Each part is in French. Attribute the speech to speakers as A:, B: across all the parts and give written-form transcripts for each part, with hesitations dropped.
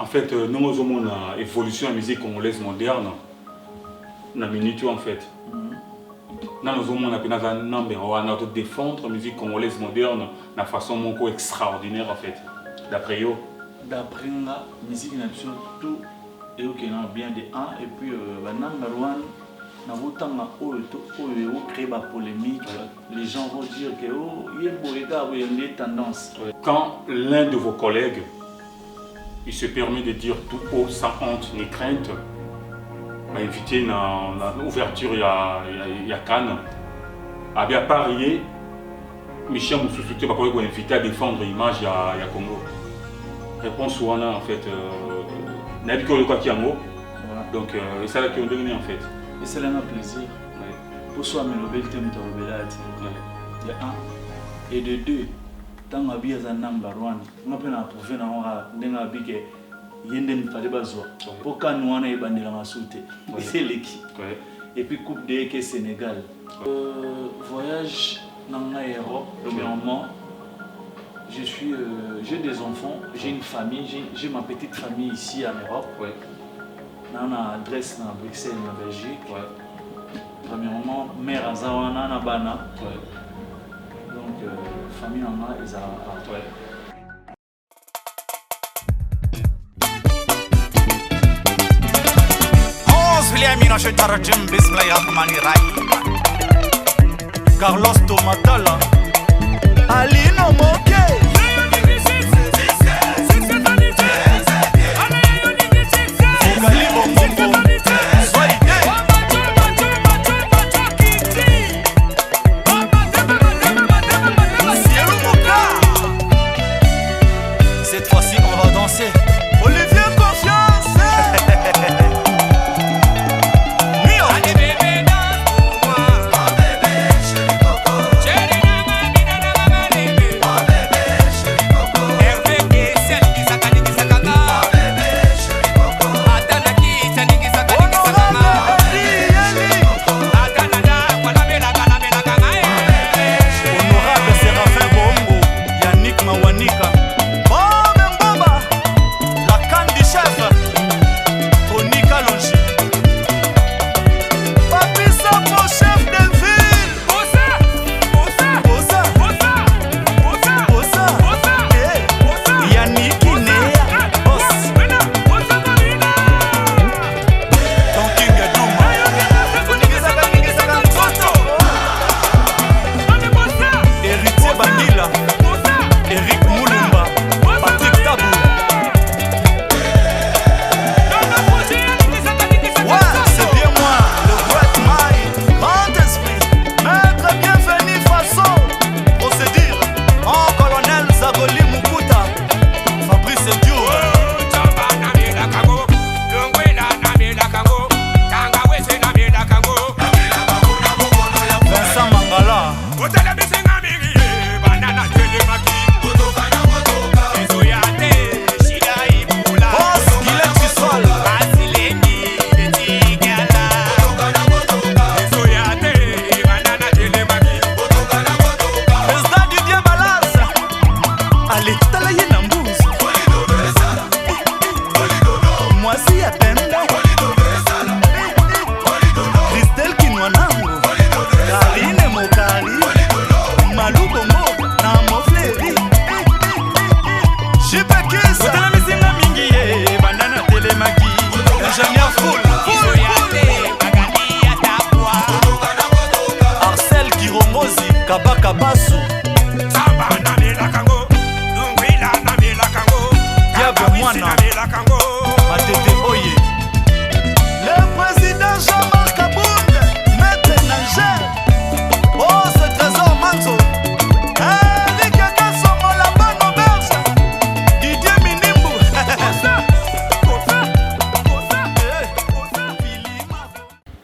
A: En fait, nous avons une évolution de la musique congolaise moderne. Dans la minute, en fait. Nous avons défendre la musique congolaise moderne de façon extraordinaire, en fait. D'après eux.
B: D'après la musique nationale, tout est bien de 1 et puis number one. Polémique, les gens vont dire que il y a des tendances.
A: Quand l'un de vos collègues il se permet de dire tout haut sans honte ni crainte, m'a invité dans l'ouverture il y a Cannes, à bien parier, Michel Moussoussouté va invité à défendre l'image il y a Congo. Réponse souvent en fait, donc c'est ça qui ont donné en fait.
B: Et c'est un plaisir. Pour soi, il y a un. Et de deux, tant que je suis number one, je peux prouver que je suis pour que nous ayons c'est l'équipe. Et puis, Coupe de Sénégal. Voyage dans l'Europe, premièrement. J'ai des enfants, j'ai une famille, j'ai ma petite famille ici en Europe. J'ai une adresse à Bruxelles, en Belgique. Premièrement, mère à Zawana, à Bana. Donc, famille en a, ils ont.
C: Carlos Tomatala, Alino Moke. Cette fois-ci, on va danser. Olivier Confiance. Mio. Honorable Séraphin Bombo, Yannick Mawanika.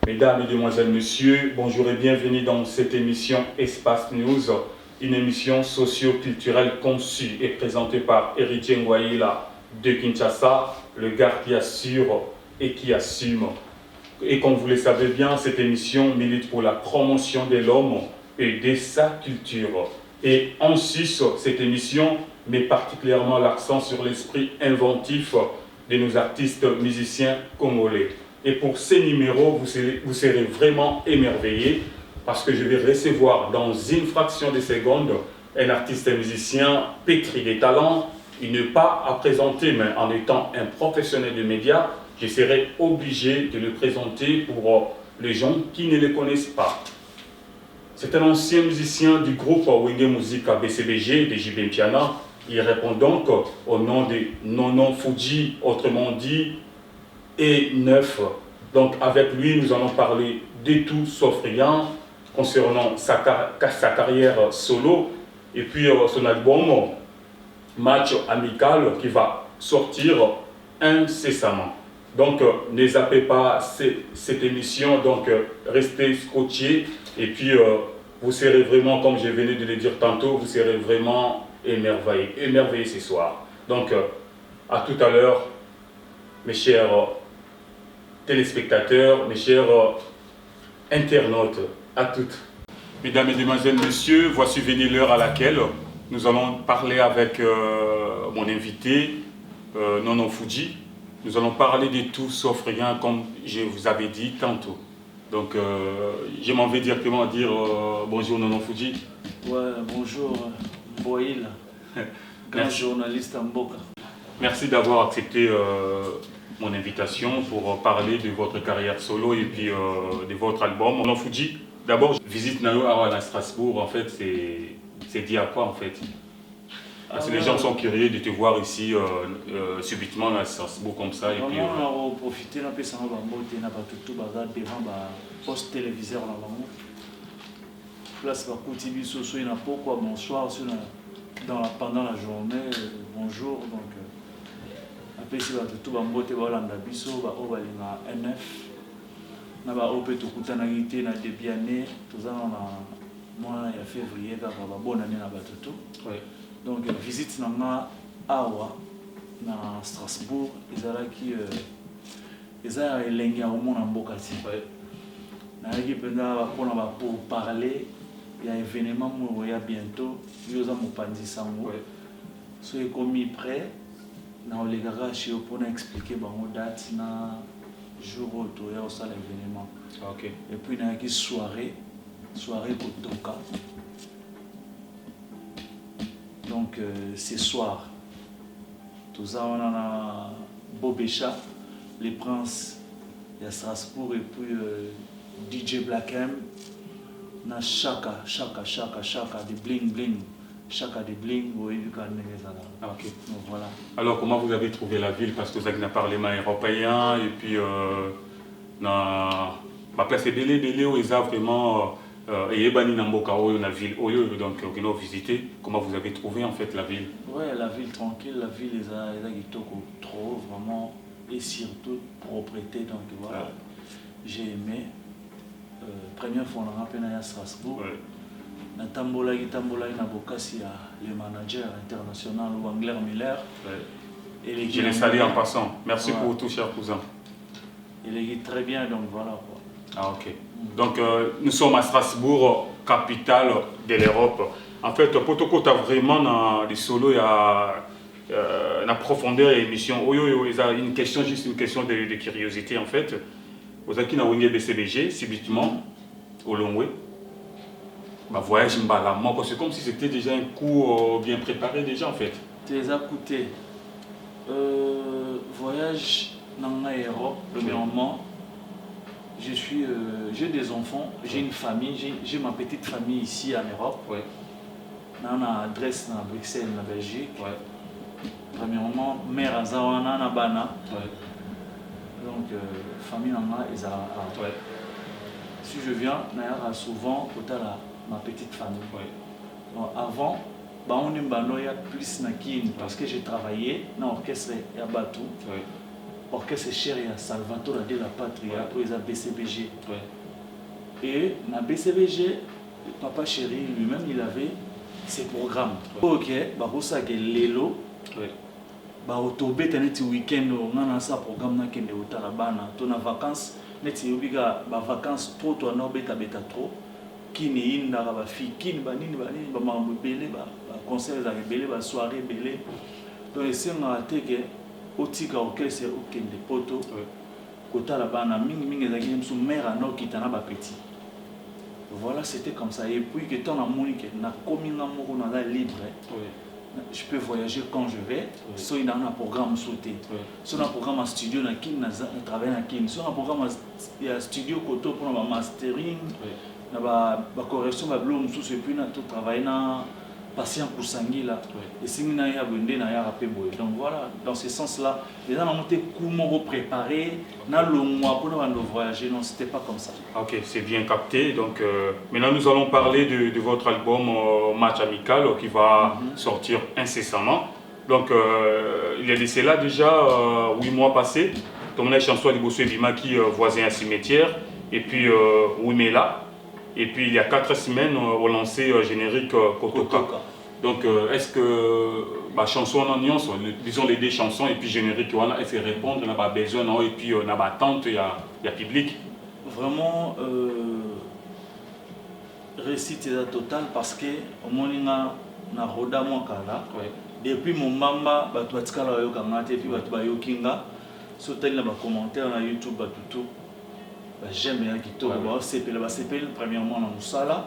A: Mesdames, Mesdemoiselles, Messieurs, bonjour et bienvenue dans cette émission Espace News, une émission socio-culturelle conçue et présentée par Héritier Ngwaïla de Kinshasa, le gars qui assure et qui assume. Et comme vous le savez bien, cette émission milite pour la promotion de l'homme et de sa culture. Et en sus, cette émission met particulièrement l'accent sur l'esprit inventif de nos artistes musiciens congolais. Et pour ces numéros, vous serez vraiment émerveillés parce que je vais recevoir dans une fraction de seconde un artiste musicien pétri de talent. Il n'est pas à présenter, mais en étant un professionnel de médias, je serai obligé de le présenter pour les gens qui ne le connaissent pas. C'est un ancien musicien du groupe Wenge Musica BCBG de JB Piana. Il répond donc au nom de Nono Fuji, autrement dit E9. Donc avec lui, nous allons parler de tout sauf rien concernant sa carrière solo et puis son album Match Amical qui va sortir incessamment. Donc ne zappez pas cette émission, donc restez scotchés et puis vous serez vraiment, comme je venais de le dire tantôt, vous serez vraiment émerveillés ce soir. Donc à tout à l'heure, mes chers téléspectateurs, mes chers internautes, à toutes. Mesdames, Mesdemoiselles, Messieurs, voici venue l'heure à laquelle nous allons parler avec mon invité, Nono Fuji. Nous allons parler de tout sauf rien, comme je vous avais dit tantôt. Donc, je m'en vais directement dire bonjour Nono Fuji.
B: Ouais, bonjour Boïl, grand journaliste en Mboka.
A: Merci d'avoir accepté mon invitation pour parler de votre carrière solo et puis de votre album. Nono Fuji, d'abord, visite Nayo à Strasbourg, en fait, c'est dit à quoi en fait? Parce que les gens sont curieux de te voir ici subitement à Strasbourg comme ça. Et puis,
B: on a profité d'un peu de devant le poste téléviseur place pourquoi bonsoir pendant la journée, bonjour. Donc, après, si tout le monde est N9, na ba opé to kutana ngité na début année tous en mois ya février ka ba bonne année na batutu. Donc visite na awa na Strasbourg ezalaki eza elengi ya omona mboka ti. Na yaki penda ba pona ba pour parler ya événement mo ya bientôt yoza mopanzi sango. So ekomi prêt na le garage pour expliquer bango date na jour où il y a aussi l'événement.
A: Okay.
B: Et puis il y a une soirée Kotoka. Donc ce soir, tout ça on a Bobécha, les Princes, il y a Strasbourg et puis DJ Black M, na Chaka de Bling Bling. Chaka de Bling, vous voyez du cas de
A: ok.
B: Donc voilà.
A: Alors comment vous avez trouvé la ville? Parce que vous avez parlé européen et puis na ma place est belé où ils ont vraiment et bani namboka où la ville où donc on a visité. Comment vous avez trouvé en fait la ville?
B: Ouais, la ville tranquille, la ville les a trop vraiment et surtout propreté, donc voilà. J'ai aimé. Première fois on a appelé à Strasbourg.
A: Ouais.
B: Na tambolaki na bokasi ya le manager international Wangler Miller.
A: Ouais. Et je les salue en passant. Merci pour tout, cher cousin.
B: Il est très bien, donc voilà quoi.
A: Ah ok. Donc nous sommes à Strasbourg, capitale de l'Europe. En fait, Potoko tu as vraiment dans les solos, il y a la profondeur et l'émission. Une question, juste une question de curiosité en fait. Vous avez qui na Wenge BCBG, subitement, au Longwe. Bah, voyage Mbalamoko, c'est comme si c'était déjà un coup bien préparé déjà en fait.
B: T'es à côté. Voyage dans Europe, premièrement. J'ai des enfants, j'ai une famille, j'ai ma petite famille ici en Europe.
A: Ouais.
B: On a une adresse à Bruxelles, en Belgique.
A: Ouais.
B: Premièrement, mère Azawana, na Bana.
A: Ouais.
B: Donc, famille Nana,
A: ouais.
B: Si je viens, Nayara souvent, ma petite famille.
A: Ouais.
B: Donc, avant, on est plus nakin parce que j'ai travaillé dans l'orchestre Yabatu.
A: Ouais.
B: Orchestre cher à Salvatore de la Patria, où ils ont BCBG.
A: Ouais.
B: Et dans BCBG, papa chéri lui-même, il avait ses programmes. Ouais. Ok, ça que Lelo.
A: Ouais.
B: Autobé taneti week-end on a sa programme na kende utarabana to na vacances neti yobiga ba vacances trop to na beta trop kini inda ba fi kini ba nini ba mambo belé ba concert za belé ba soirée belé donc c'est on a teke otika orchestre okende poto kotala bana mingi ezalaki mosusu mère anokita na bapeti. Voilà, c'était comme ça. Et puis que tant amour que nakomi nga moko naza libre, je peux voyager quand je vais. So il a un programme sauté. So un programme en studio na kin na travailler na kin. So un programme en studio koto pour la mastering, na ba correction ba blom sous et puis na tout travailler na patient pour sangila. Et si na ya bende na ya rapé boy. Donc voilà, dans ce sens-là, les gens ont monté comment préparer na le mois pour nous voyager. Non, c'était pas comme ça.
A: Ok, c'est bien capté. Donc maintenant nous allons parler de votre album Match Amical qui va sortir incessamment. Donc il y a de cela déjà 8 mois passés. Comme on a chanson de Bosso Bima qui voisin à cimetière et puis Wimela. Et puis il y a 4 semaines, on lancé générique Kotoka. Donc est-ce que ma chanson en nuance, disons les deux chansons et puis générique, est-ce que répondre, on n'a pas besoin, et puis on n'a pas attente, il y a public?
B: Vraiment, réussite est totale parce que au moins on a roda mon kala. Depuis mon maman, tu vas te caler au kamate et puis tu vas au kinga. Surtout dans les commentaires na YouTube, tout. J'aime bien qui tourne. C'est premièrement dans Moussala.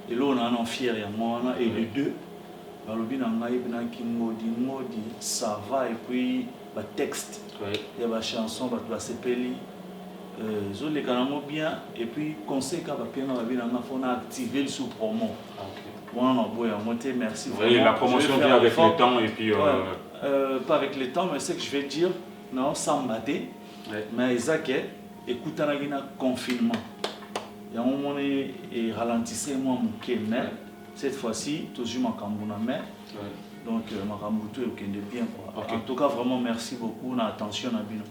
B: Et là on a un fier et les deux. Ça va et puis le texte. Il y a des chansons, les canaux bien et puis conseil qu'à papier on a activé le sous promo. Merci
A: vraiment. La promotion vient avec le temps et puis
B: pas avec le temps mais c'est que je vais dire non sans mater mais Isaac écoute un confinement. Il y a un moment et ralentissez moi mon mais cette fois-ci toujours ma cambona mais donc ma cambuto est bien quoi. En tout cas vraiment merci beaucoup na attention na bino.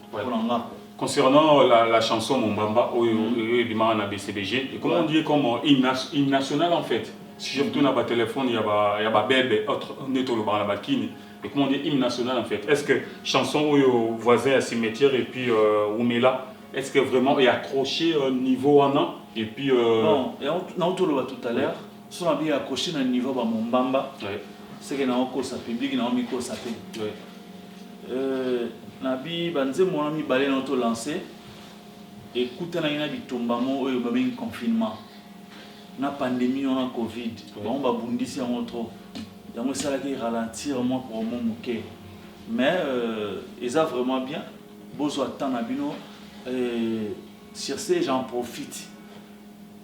A: Concernant la chanson Mombamba et na BCBG, et comment on dit comme hymne national en fait. Surtout dans le téléphone il y a bébé autre netolo ba la bakini. Et comment on dit hymne national en fait. Est-ce que chanson au voisin à cimetière et puis Oumela, est-ce que vraiment il y a accroché niveau en an et puis
B: bon, et on tout à l'heure. Si on a bien accroché dans le niveau de Mombamba, c'est que dans le cours public, dans le cours public. Nabi banze mon ami balé notre lancé. Écoute na ina bitumbamo oyo ba ben confinement. Na pandémie on a Covid. Bon ba bundisi en trop. Donc ça qui ralentir moi pour mon moqué. Mais ils a vraiment bien. Besoin de temps nabino sur ces j'en profite.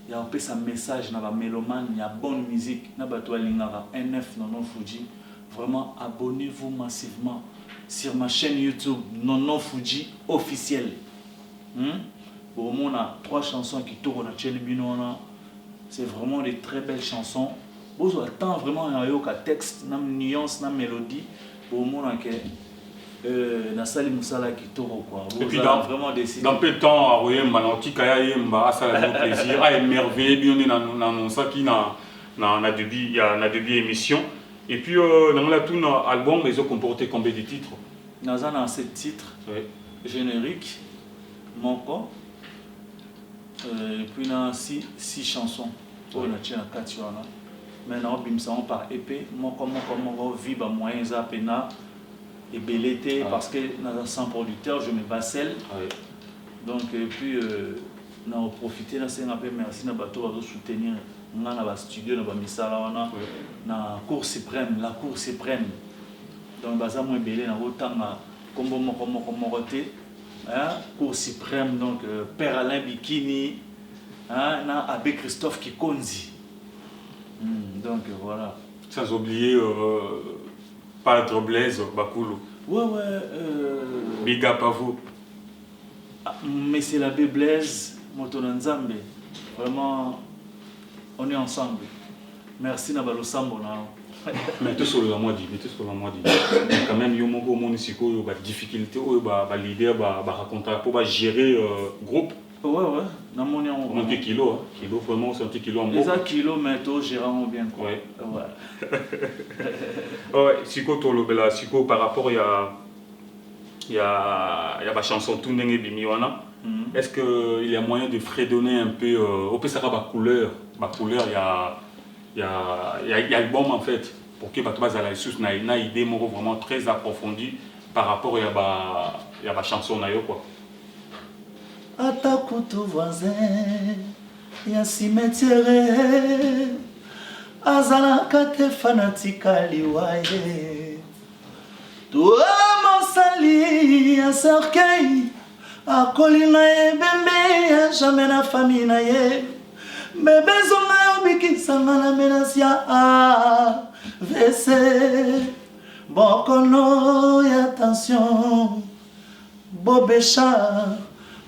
B: Il y a un peu un message dans la mélomane, il y a bonne musique, il y a NF Nono Fuji. Vraiment, abonnez-vous massivement sur ma chaîne YouTube Nono Fuji officielle. Bon, on a 3 chansons qui tournent à chaîne Binona. C'est vraiment des très belles chansons. Vous attendez vraiment un texte, une nuance, une mélodie. Pour moi, Nasali Moussala qui tourne quoi.
A: Et puis dans peu de temps, à Oyemba, dans Tikaya Yemba, ça a le plaisir, à émerveiller, bien dans ça qui n'a de émission. Et puis dans la tout album, ils ont comporté combien de titres?
B: Dans 7 titres, générique, Moko, et puis dans 6 chansons. On a 4 sur là. Maintenant, on par épée, Moko, Viba, moyen, Zapena. Et belleté parce que dans un sans producteur je me basselle donc et puis on a profité là c'est un peu merci na bateau à soutenir on a studio na ba misala wana na cour suprême la cour suprême donc baza mo belé na otanga kombo moko té hein cour suprême donc père Alain Bikini hein na abbé Christophe Kikonzi donc voilà
A: sans oublier Padre Blaise Bakulu.
B: Ouais.
A: Big up à vous.
B: Mais c'est l'abbé Blaise Motonanzambe. Vraiment, on est ensemble. Merci Nabalo Sambo.
A: Mais tout sur le mois dit. Quand même, il y a une difficulté, l'idée de raconter pour gérer groupe.
B: Ouais.
A: On a kilo, vraiment, c'est un petit kilo en gros.
B: Les kilomètres, gérant bien quoi.
A: Ouais. Ouais, Siko Tolobela, Siko par rapport il y a la chanson Tunenge Bimiwana. Est-ce qu'il y a moyen de fredonner un peu au peu ça va couleur, il y a l'album en fait pour que Batouba Zala Sous n'a une idée vraiment très approfondie par rapport à la chanson nayo quoi.
B: Atako tout voisin ya cimetière azalaka te fanatika liwaye toi mosali ya cercueil akoli na ye bembe ya jamais na famille na ye bebe zonga yo bikisanga na menace ya AVC bokono ya tension bobécha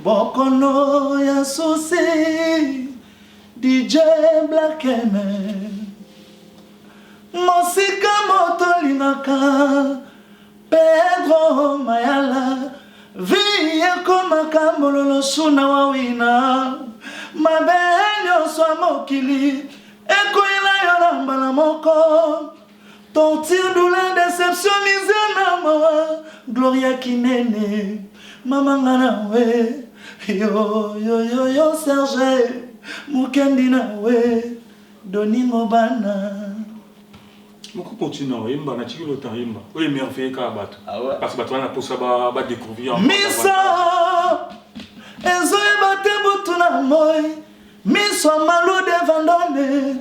B: bokono ya souci DJ Black M mosika moto lingaka Pedro Mayala vi ekomaka mololo suna wawina mabe nyonso ya mokili ekoyela yo na mbala moko torture douleur déception misère na mawa Gloria Kinene mama nga nawe yo Serge mukendi nawe Doningo bana
A: Moko continue imba na chiki lota imba. Oui merveilleux ka bato.
B: Ah ouais.
A: Parce que bato na posa ba découvrir.
B: Miso ezoe bate butu na moi miso malo de vandone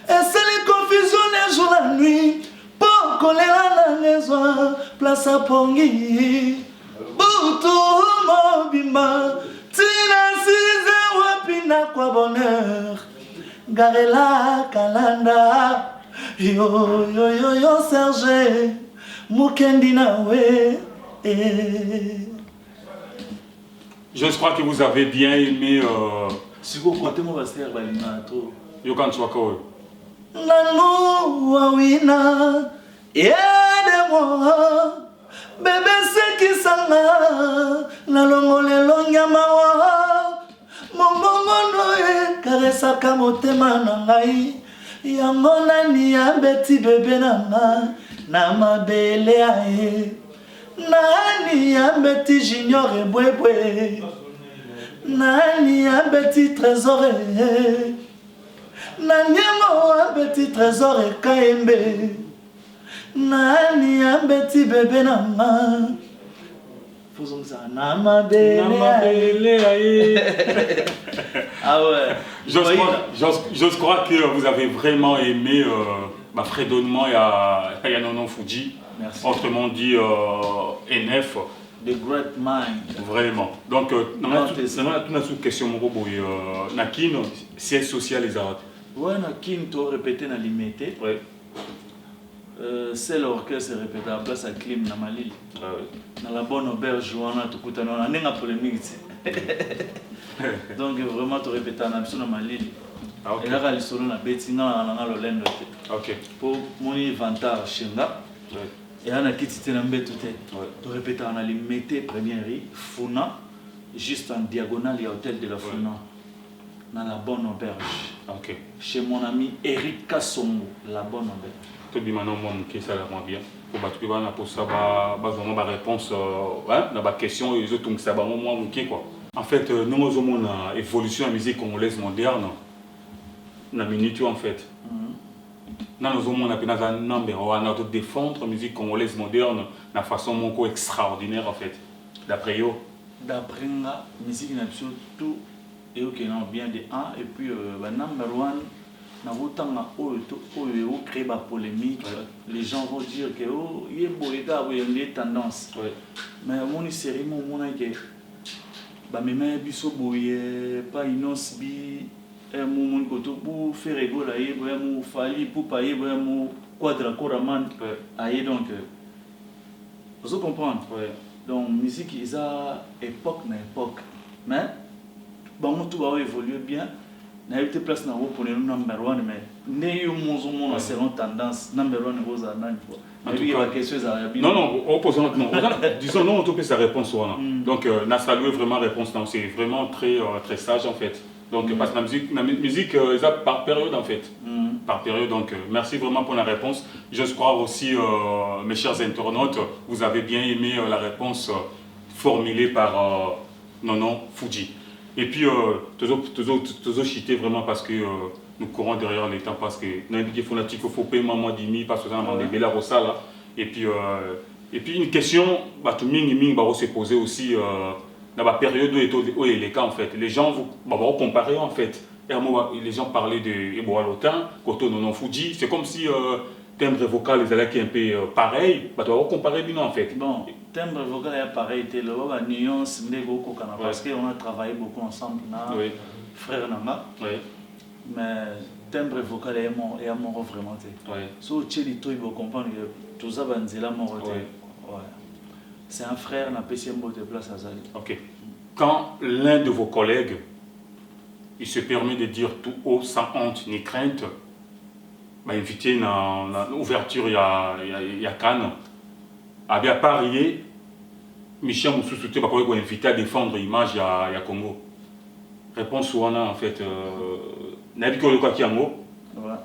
B: eseli confusion les jours la nuit pour kolela na maison place à pongi butu mobimba tina size wapina kwa bonheur garela kalanda yo Serge mukendi nawe
A: Je crois que vous avez bien aimé
B: siko kote mo baser balina to
A: Yokan Swako.
B: nanu wawina aide-moi bébé sekisanga nalongolelo nyamawa momongono ekaresaka motema na ngai yango nani abeti bebe nanga na mabele aye nani abeti junior ebwebwe nani abeti trésor nanyemo abeti trésor ekaembe nani abeti bebe nanga fozongisa na mabele aye. Ah ouais.
A: J'ose croire que vous avez vraiment aimé ma fredonnement et à Nonon Fuji.
B: Merci.
A: Autrement dit NF.
B: The Great Mind.
A: Vraiment. Donc, tout une question Nakin, siège social les arts.
B: Ouais, Nakin, tu as répété dans limité.
A: Oui.
B: C'est l'orchestre répété à la place à Klim dans Malili. Dans la bonne auberge, on a tout écouté. On a une polémique. Donc vraiment tu répètes en absolu Malili. Et là il solo na betinga na lolendo te.
A: OK.
B: Pour mon inventaire shinga. Et là na kitite na mbeto te. Tu répètes en limité première rue Funa juste en diagonale à hôtel de la Funa. Dans la bonne auberge.
A: OK.
B: Chez mon ami Eric Kassongo, la bonne auberge.
A: Tout bien maintenant moi qui ça vraiment bien. Pour battre ba na pour ça vraiment ba réponse na ba question les autres ça ba moi qui quoi. En fait, nous avons une évolution de la musique congolaise moderne. Dans la minute, en fait. Nous avons un nombre de défendre la musique congolaise moderne de façon extraordinaire, en fait. D'après eux.
B: D'après la musique, nous avons tout et bien de 1. Et puis, number one, nous avons créé la polémique. Les gens vont dire que il y a des tendances. Mais mon série, mon bah mais biso boye pas inos bi mon koto pour faire rigoler aye mo fali pour payer mo quadra coraman aye donc vous comprenez donc musique ils a époque na époque mais bon tout va évoluer bien na été place na pour le number 1 mais né yo mon c'est une tendance number 1 vous a nan quoi.
A: Non, opposant, non. Disons, non, on peut sa réponse. Donc, on a salué vraiment la réponse. C'est vraiment très, très sage en fait. Donc, parce que la musique, par période en fait. Par période, donc, merci vraiment pour la réponse. Je crois aussi, mes chers internautes, vous avez bien aimé la réponse formulée par Nonon Fuji. Et puis, toujours chité vraiment parce que nous courons derrière les temps parce que il faut payer maman dimi parce que ça m'a demandé la rosa là et puis Et puis une question, tout ming va se poser aussi dans la période où il est le cas en fait. Les gens vont comparer en fait. Les gens parlaient de Eboalotin, Koto Nonon Fuji. C'est comme si timbre vocal les allaient un peu pareil. Tu vas comparer bien en fait.
B: Bon, timbre vocal est pareil. Tu as nuance parce qu'on a travaillé beaucoup ensemble. Oui. Frère Nanga. Oui. Mais timbre vocal est mort vraiment. Oui. So tu vas comprendre que tout ça va dire mort. C'est un frère, n'a pas si de place à Zali.
A: Ok. Quand l'un de vos collègues, il se permet de dire tout haut, sans honte ni crainte, invité dans l'ouverture, il y a Cannes, à bien parier, Michel Moussoussouté va invité à défendre l'image, il y a Congo. Réponse ou en fait, n'a pas quoi qui a mot.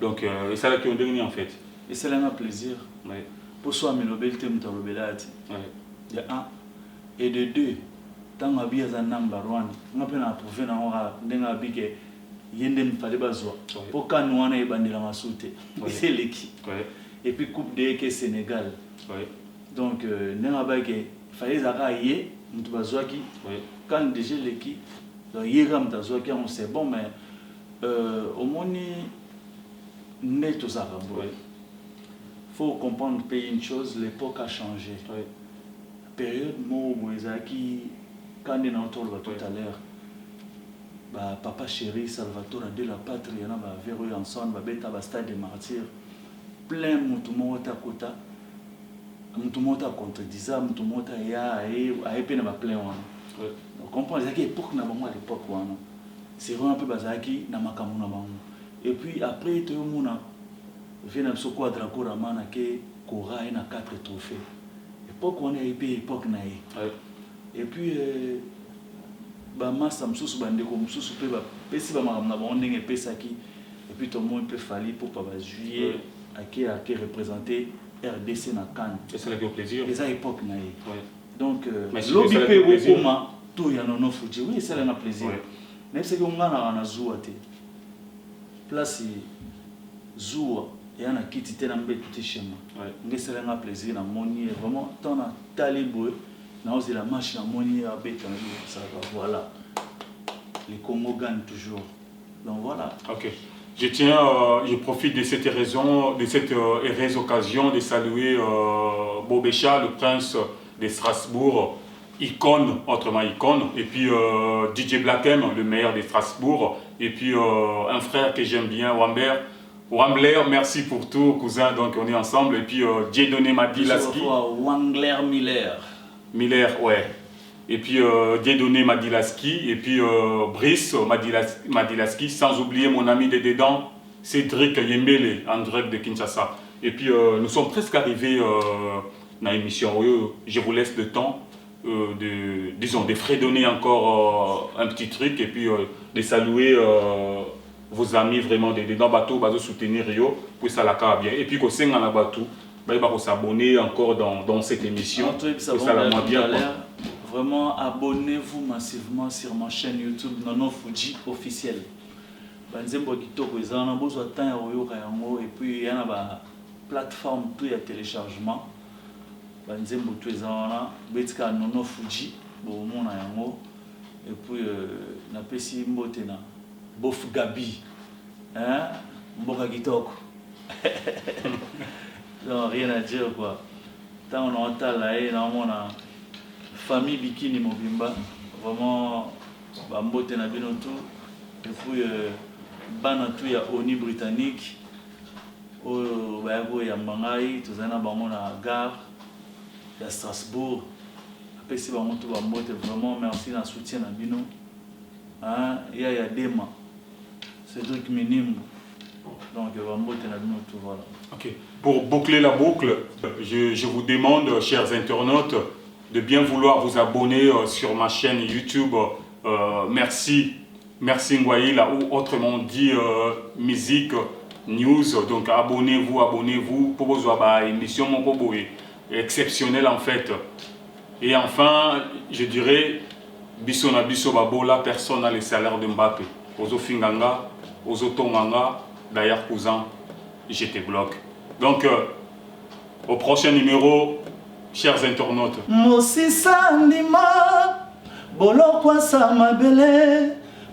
A: Donc, c'est ça qui est dernier en fait.
B: Et c'est un plaisir. Oui. Pour soi, mais le bel thème de l'obélati. Il y a un. Et de deux, tant que vous avez un number one, on a approuvé dans le big yendem fallait bazoa. Pour quand nous on a bandé la massoute, c'est l'équipe. Et puis coupe de Sénégal. Donc n'a pas que fallait zarailler, nous bazoa qui. Quand déjà l'équipe, donc hier comme bazoa qui on sait bon mais au moins n'est tout ça. Faut comprendre une chose, l'époque a changé. Période qui quand on est autour tout à l'heure papa chéri Salvatore de la patrie on a verrouillé ensemble beta stade des martyrs plein mutumota kota mutumota contredisa mutumota ya aepena ba plein wana on comprend ça qui époque na bango à l'époque wana c'est vraiment un peu bazaki na makamuna bango et puis après tout le monde vient à ce quadra ramana que Kora a 4 trophées. Époque on est époque naïe. Et puis massa msusu bandeko msusu pe ba pesi ba na ba ndenge pesa ki et puis tout le monde peut falloir pour pas juillet à qui représenter RDC na Cannes.
A: Et c'est le plaisir.
B: Les époque naïe. Donc lobby pe okoma tout ya nono fuji. Oui, c'est un plaisir. Même c'est que on a na zoua te. Place zoua et on a quitté na mbé tout schéma. Mais c'est un plaisir na moni vraiment tant na talibou na aussi la marche na moni à bête ça voilà. Les Congo gagnent toujours. Donc voilà.
A: OK. Je profite de cette raison, de cette heureuse occasion de saluer Bobécha, le prince de Strasbourg, icône, autrement icône, et puis DJ Black M, le meilleur de Strasbourg, et puis un frère que j'aime bien, Wambler, merci pour tout, cousin, donc on est ensemble, et puis Dieudonné Madilaski.
B: Wangler
A: Miller, ouais. Et puis Dieudonné Madilaski, et puis Brice Madilaski, sans oublier mon ami de dedans, Cédric Yembele, en direct de Kinshasa. Et puis nous sommes presque arrivés dans l'émission. Je vous laisse le temps de fredonner encore un petit truc et puis de saluer vos amis vraiment de dedans bateau, de soutenir Rio, pour ça la bien. Et puis qu'on s'en a bateau, il va s'abonner encore dans cette émission.
B: Ça va bien. Vraiment, abonnez-vous massivement sur ma chaîne YouTube Nono Fuji officiel. Banzembo kitoko ezana bozo temps ya oyoka yango et puis il y a une plateforme tout ya téléchargement. Banzembo tout ezana betika Nono Fuji bo mona yango et puis na pesi mbote na Bof Gabi. Hein? Mboka kitoko. Non, rien à dire quoi. Tant on entend là et on a famille Bikini Mobimba, vraiment, Bambote na binoto, et puis Banatou ya Oni britannique, au Bayago ya Mbangai, tous en a bango na gare, ya Strasbourg, après si Bamoto Bambote, vraiment merci na soutien na bino, hein, ya Dema, Cédric Minimbo, donc Bambote na binoto, voilà.
A: Ok, pour boucler la boucle, je vous demande, chers internautes, de bien vouloir vous abonner sur ma chaîne YouTube Merci Ngwaïla, ou autrement dit Musique News. Donc abonnez-vous pour vos émissions exceptionnelles en fait. Et enfin, je dirais biso na biso babola, personne n'a le salaire de Mbappé. Ozo Finganga, Ozo Tonganga, d'ailleurs cousin, je te bloque. Donc au prochain numéro, Chers internautes,
B: Mosisa ndima bolokwa sa mabele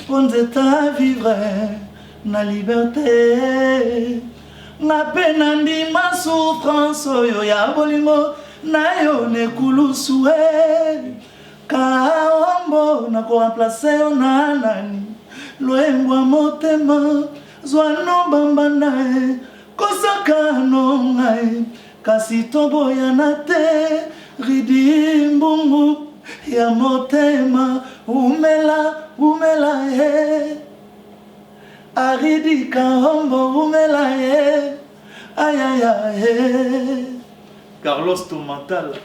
B: ponzeta vivre na liberté na pena ndima souffrance oyo ya bolingo na yo nekulusue kaombo na ko remplacer yo na nani loengwa motema zwano bambanae kosaka nongae kasi toboyana te ridi mbungu ya motema umela he aridi kaombo umela he ayaya he Carlos Tumatala